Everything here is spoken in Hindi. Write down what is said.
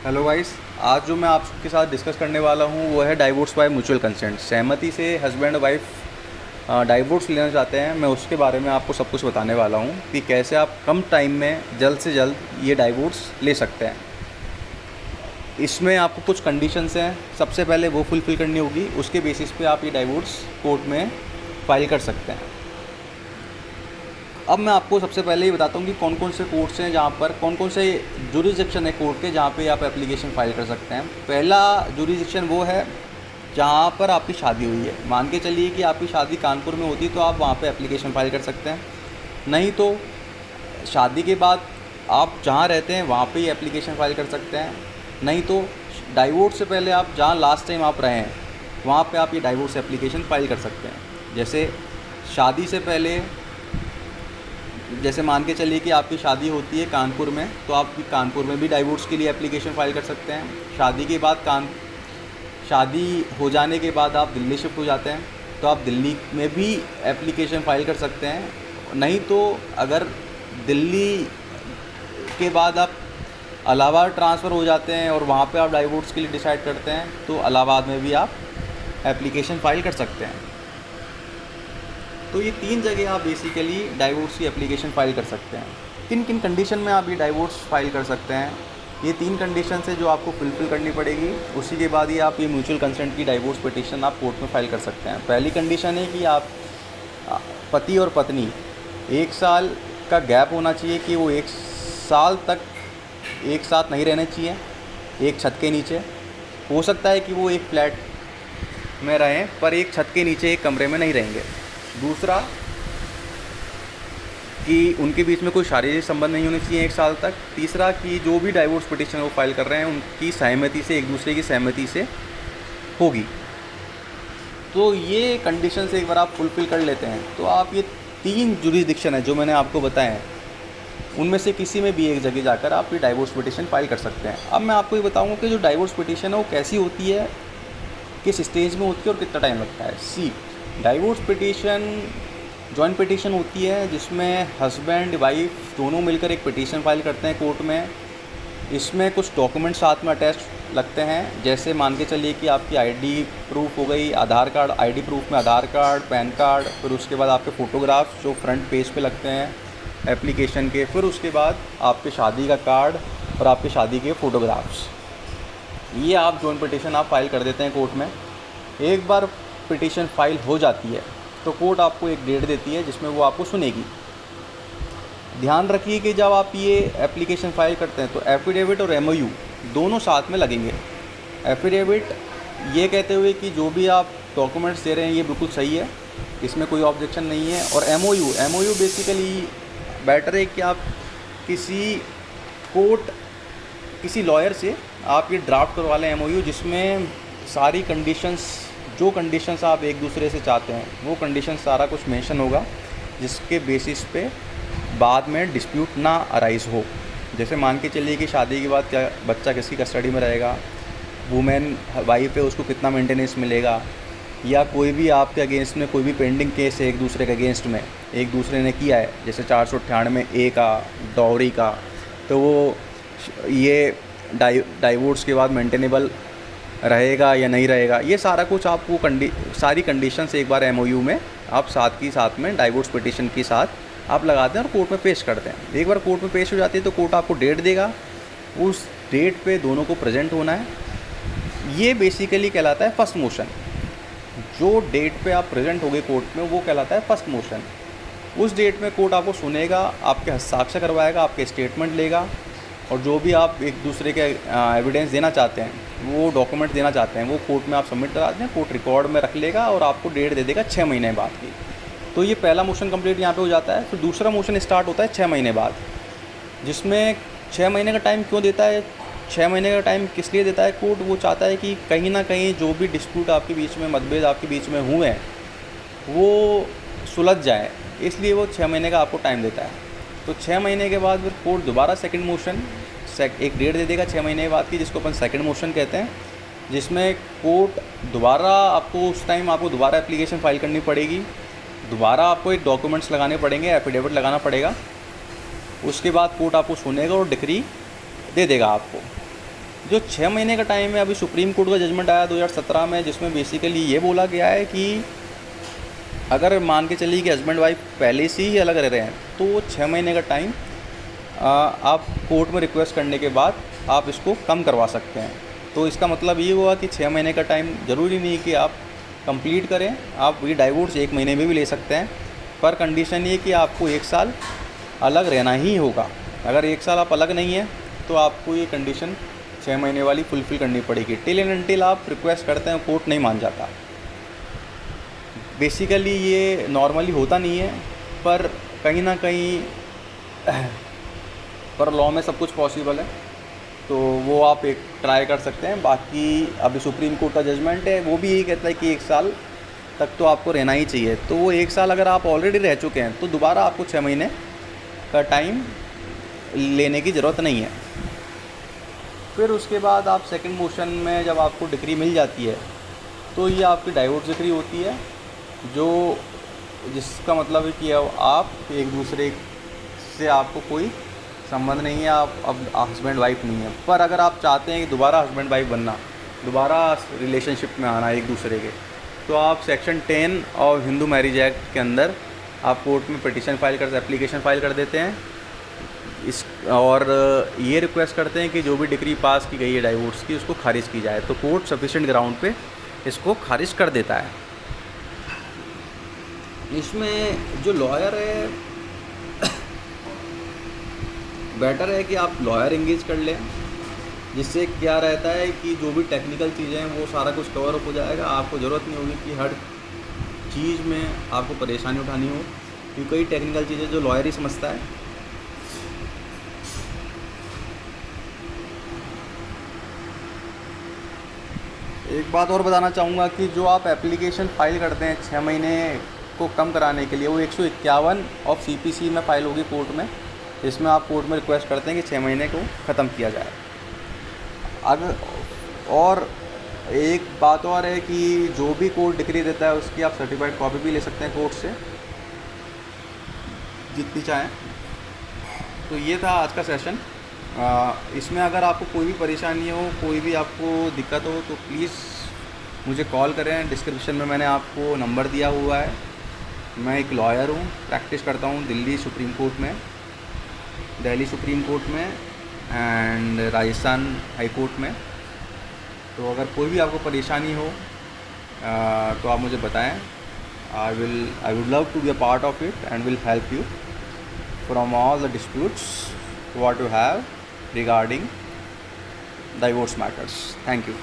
हेलो गाइस, आज जो मैं आपके साथ डिस्कस करने वाला हूँ वो है डाइवोर्स बाय म्यूचुअल कंसेंट। सहमति से हस्बैंड वाइफ डाइवोर्स लेना चाहते हैं। मैं उसके बारे में आपको सब कुछ बताने वाला हूँ कि कैसे आप कम टाइम में जल्द से जल्द ये डाइवोर्स ले सकते हैं। इसमें आपको कुछ कंडीशंस हैं, सबसे पहले वो फुलफ़िल करनी होगी। उसके बेसिस पे आप ये डाइवोर्स कोर्ट में फ़ाइल कर सकते हैं। अब मैं आपको सबसे पहले ये बताता हूँ कि कौन कौन से कोर्ट्स हैं जहाँ पर कौन कौन से जुरिसडिक्शन है कोर्ट के जहाँ पे आप एप्लीकेशन फ़ाइल कर सकते हैं। पहला जुरिसडिक्शन वो है जहाँ पर आपकी शादी हुई है। मान के चलिए कि आपकी शादी कानपुर में होती तो आप वहाँ पे एप्लीकेशन फ़ाइल कर सकते हैं। नहीं तो शादी के बाद आप जहाँ रहते हैं वहाँ पे ही एप्लीकेशन फ़ाइल कर सकते हैं। नहीं तो डाइवोर्स से पहले आप जहाँ लास्ट टाइम आप रहे हैं वहाँ पे आप ये डाइवोर्स एप्लीकेशन फ़ाइल कर सकते हैं। जैसे शादी से पहले, जैसे मान के चलिए कि आपकी शादी होती है कानपुर में, तो आप कानपुर में भी डाइवोर्स के लिए एप्लीकेशन फ़ाइल कर सकते हैं। शादी के बाद शादी हो जाने के बाद आप दिल्ली शिफ्ट हो जाते हैं तो आप दिल्ली में भी एप्लीकेशन फ़ाइल कर सकते हैं। नहीं तो अगर दिल्ली के बाद आप इलाहाबाद ट्रांसफ़र हो जाते हैं और वहाँ पे आप डाइवोर्स के लिए डिसाइड करते हैं तो इलाहाबाद में भी आप एप्लीकेशन फ़ाइल कर सकते हैं। तो ये 3 जगह आप बेसिकली डाइवोर्स की एप्लीकेशन फ़ाइल कर सकते हैं। किन किन कंडीशन में आप ये डाइवोर्स फ़ाइल कर सकते हैं, ये 3 कंडीशन है जो आपको फुलफ़िल करनी पड़ेगी। उसी के बाद ही आप ये म्यूचुअल कंसेंट की डाइवोर्स पिटीशन आप कोर्ट में फ़ाइल कर सकते हैं। पहली कंडीशन है कि आप पति और पत्नी 1 साल का गैप होना चाहिए, कि वो 1 साल तक एक साथ नहीं रहने चाहिए एक छत के नीचे। हो सकता है कि वो एक फ्लैट में रहें पर एक छत के नीचे एक कमरे में नहीं रहेंगे। दूसरा कि उनके बीच में कोई शारीरिक संबंध नहीं होने चाहिए 1 साल तक। तीसरा कि जो भी डाइवोर्स पिटीशन वो फाइल कर रहे हैं उनकी सहमति से, एक दूसरे की सहमति से होगी। तो ये कंडीशन से एक बार आप फुलफ़िल कर लेते हैं तो आप ये 3 जुरिसडिक्शन है जो मैंने आपको बताए हैं उनमें से किसी में भी एक जगह जाकर आप ये डाइवोर्स पिटीशन फाइल कर सकते हैं। अब मैं आपको ये बताऊंगा कि जो डाइवोर्स पिटीशन है वो कैसी होती है, किस स्टेज में होती है और कितना टाइम लगता है। डाइवोर्स पिटीशन जॉइंट पिटीशन होती है जिसमें हस्बैंड वाइफ दोनों मिलकर एक पिटीशन फाइल करते हैं कोर्ट में। इसमें कुछ डॉक्यूमेंट्स साथ में अटैच लगते हैं। जैसे मान के चलिए कि आपकी आईडी प्रूफ हो गई, आधार कार्ड, आईडी प्रूफ में आधार कार्ड, पैन कार्ड, फिर उसके बाद आपके फ़ोटोग्राफ्स जो फ्रंट पेज पे लगते हैं एप्लीकेशन के, फिर उसके बाद आपके शादी का कार्ड और आपके शादी के फ़ोटोग्राफ्स। ये आप जॉइंट पिटीशन आप फाइल कर देते हैं कोर्ट में। एक बार पिटीशन फाइल हो जाती है तो कोर्ट आपको एक डेट देती है जिसमें वो आपको सुनेगी। ध्यान रखिए कि जब आप ये एप्लीकेशन फ़ाइल करते हैं तो एफिडेविट और एमओयू दोनों साथ में लगेंगे। एफिडेविट ये कहते हुए कि जो भी आप डॉक्यूमेंट्स दे रहे हैं ये बिल्कुल सही है, इसमें कोई ऑब्जेक्शन नहीं है। और एमओयू बेसिकली बेटर है कि आप किसी लॉयर से आप ये ड्राफ्ट करवा लें एमओयू, जिसमें सारी कंडीशंस, जो कंडीशंस आप एक दूसरे से चाहते हैं वो कंडीशन सारा कुछ मेंशन होगा, जिसके बेसिस पे बाद में डिस्प्यूट ना अराइज़ हो। जैसे मान के चलिए कि शादी के बाद क्या बच्चा किसकी कस्टडी में रहेगा, वुमेन वाइफ है उसको कितना मेंटेनेंस मिलेगा, या कोई भी आपके अगेंस्ट में कोई भी पेंडिंग केस है एक दूसरे के अगेंस्ट में, एक दूसरे ने किया है जैसे 498A का डॉवरी का, तो वो ये डाइवोर्स के बाद मेंटेनेबल रहेगा या नहीं रहेगा, ये सारा कुछ आपको सारी कंडीशंस एक बार एमओयू में आप साथ में डाइवोर्स पिटीशन के साथ आप लगाते हैं और कोर्ट में पेश करते हैं। एक बार कोर्ट में पेश हो जाती है तो कोर्ट आपको डेट देगा, उस डेट पे दोनों को प्रेजेंट होना है। ये बेसिकली कहलाता है फर्स्ट मोशन। जो डेट पे आप प्रेजेंट हो गए कोर्ट में वो कहलाता है फर्स्ट मोशन। उस डेट में कोर्ट आपको सुनेगा, आपके हस्ताक्षर करवाएगा, आपके स्टेटमेंट लेगा, और जो भी आप एक दूसरे के एविडेंस देना चाहते हैं, वो डॉक्यूमेंट देना चाहते हैं, वो कोर्ट में आप सबमिट करा दें, कोर्ट रिकॉर्ड में रख लेगा और आपको डेट दे देगा 6 महीने बाद की। तो ये पहला मोशन कंप्लीट यहाँ पे हो जाता है। फिर दूसरा मोशन स्टार्ट होता है 6 महीने बाद, जिसमें 6 महीने का टाइम क्यों देता है, 6 महीने का टाइम किस लिए देता है कोर्ट, वो चाहता है कि कहीं ना कहीं जो भी डिस्प्यूट आपके बीच में, मतभेद आपके बीच में हुए हैं वो सुलझ जाए, इसलिए वो 6 महीने का आपको टाइम देता है। तो 6 महीने के बाद फिर कोर्ट दोबारा सेकंड मोशन एक डेट दे देगा 6 महीने बाद की, जिसको अपन सेकंड मोशन कहते हैं, जिसमें कोर्ट दोबारा आपको उस टाइम आपको दोबारा एप्लीकेशन फ़ाइल करनी पड़ेगी, दोबारा आपको एक डॉक्यूमेंट्स लगाने पड़ेंगे, एफिडेविट लगाना पड़ेगा। उसके बाद कोर्ट आपको सुनेगा और डिक्री दे देगा आपको। जो 6 महीने का टाइम है, अभी सुप्रीम कोर्ट का जजमेंट आया 2017 में, जिसमें बेसिकली ये बोला गया है कि अगर मान के चलिए कि हस्बैंड वाइफ पहले से ही अलग रह रहे हैं तो वो 6 महीने का टाइम आप कोर्ट में रिक्वेस्ट करने के बाद आप इसको कम करवा सकते हैं। तो इसका मतलब ये हुआ कि 6 महीने का टाइम ज़रूरी नहीं कि आप कंप्लीट करें, आप ये डाइवोर्स 1 महीने में भी ले सकते हैं, पर कंडीशन ये कि आपको 1 साल अलग रहना ही होगा। अगर 1 साल आप अलग नहीं हैं तो आपको ये कंडीशन 6 महीने वाली फुलफ़िल करनी पड़ेगी। टिल एंड अनटिल आप रिक्वेस्ट करते हैं कोर्ट नहीं मान जाता। बेसिकली ये नॉर्मली होता नहीं है, पर कहीं ना कहीं पर लॉ में सब कुछ पॉसिबल है, तो वो आप एक ट्राई कर सकते हैं। बाकी अभी सुप्रीम कोर्ट का जजमेंट है, वो भी यही कहता है कि 1 साल तक तो आपको रहना ही चाहिए। तो वो 1 साल अगर आप ऑलरेडी रह चुके हैं तो दोबारा आपको 6 महीने का टाइम लेने की ज़रूरत नहीं है। फिर उसके बाद आप सेकंड मोशन में जब आपको डिग्री मिल जाती है तो ये आपकी डाइवोर्स डिग्री होती है, जो जिसका मतलब है कि आप एक दूसरे से आपको कोई संबंध नहीं है, आप अब हस्बैंड वाइफ नहीं है। पर अगर आप चाहते हैं कि दोबारा हस्बैंड वाइफ बनना, दोबारा रिलेशनशिप में आना एक दूसरे के, तो आप सेक्शन 10 और हिंदू मैरिज एक्ट के अंदर आप कोर्ट में पिटीशन फाइल कर एप्लीकेशन फाइल कर देते हैं इस, और ये रिक्वेस्ट करते हैं कि जो भी डिग्री पास की गई है डाइवोर्स की उसको खारिज की जाए। तो कोर्ट सफिशिएंट ग्राउंड पे इसको खारिज कर देता है। इसमें जो लॉयर है बेटर है कि आप लॉयर एंगेज कर लें, जिससे क्या रहता है कि जो भी टेक्निकल चीज़ें हैं वो सारा कुछ कवर अप हो जाएगा। आपको ज़रूरत नहीं होगी कि हर चीज़ में आपको परेशानी उठानी हो, क्योंकि कई टेक्निकल चीज़ें जो लॉयर ही समझता है। एक बात और बताना चाहूँगा कि जो आप एप्लीकेशन फ़ाइल करते हैं 6 महीने को कम कराने के लिए, वो 151 ऑफ CPC में फ़ाइल होगी कोर्ट में, इसमें आप कोर्ट में रिक्वेस्ट करते हैं कि 6 महीने को ख़त्म किया जाए। अगर और एक बात और है कि जो भी कोर्ट डिग्री देता है उसकी आप सर्टिफाइड कॉपी भी ले सकते हैं कोर्ट से, जितनी चाहें। तो ये था आज का सेशन। इसमें अगर आपको कोई भी परेशानी हो, कोई भी आपको दिक्कत हो तो प्लीज़ मुझे कॉल करें। डिस्क्रिप्शन में मैंने आपको नंबर दिया हुआ है। मैं एक लॉयर हूँ, प्रैक्टिस करता हूँ दिल्ली सुप्रीम कोर्ट में, दिल्ली सुप्रीम कोर्ट में एंड राजस्थान हाई कोर्ट में। तो अगर कोई भी आपको परेशानी हो तो आप मुझे बताएं। I would love to be a part of it and will help you from all the disputes what you have regarding divorce matters. Thank you.